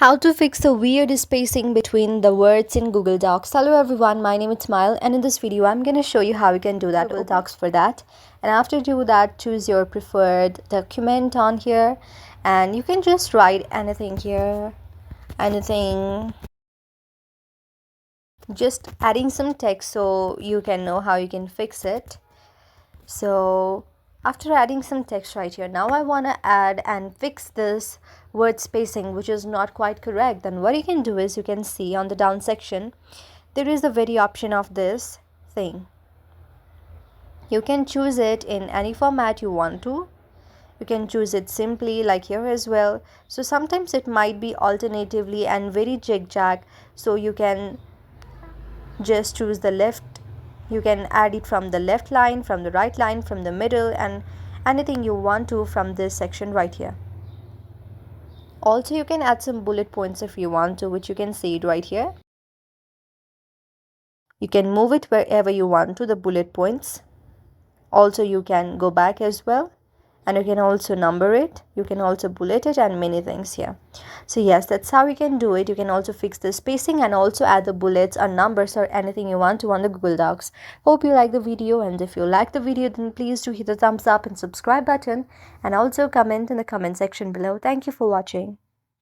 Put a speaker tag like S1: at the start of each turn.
S1: How to fix the weird spacing between the words in Google Docs. Hello everyone, my name is Smile, and in this video I'm going to show you how you can do that. Google Docs for that. And after do that, choose your preferred document on here, and you can just write anything here, anything, just adding some text so you can know how you can fix it. So after adding some text right here, now I want to add and fix this word spacing which is not quite correct. Then what you can do is, you can see on the down section there is the very option of this thing. You can choose it in any format you want to. You can choose it simply like here as well. So sometimes it might be alternatively and very zigzag, so you can just choose the left. You can add it from the left line, from the right line, from the middle, and anything you want to from this section right here. Also you can add some bullet points if you want to, which you can see it right here. You can move it wherever you want to, the bullet points. Also you can go back as well, and you can also number it, you can also bullet it, and many things here. So yes, that's how you can do it. You can also fix the spacing and also add the bullets or numbers or anything you want to on the Google Docs. Hope you like the video, and if you like the video then please do hit the thumbs up and subscribe button, and also comment in the comment section below. Thank you for watching.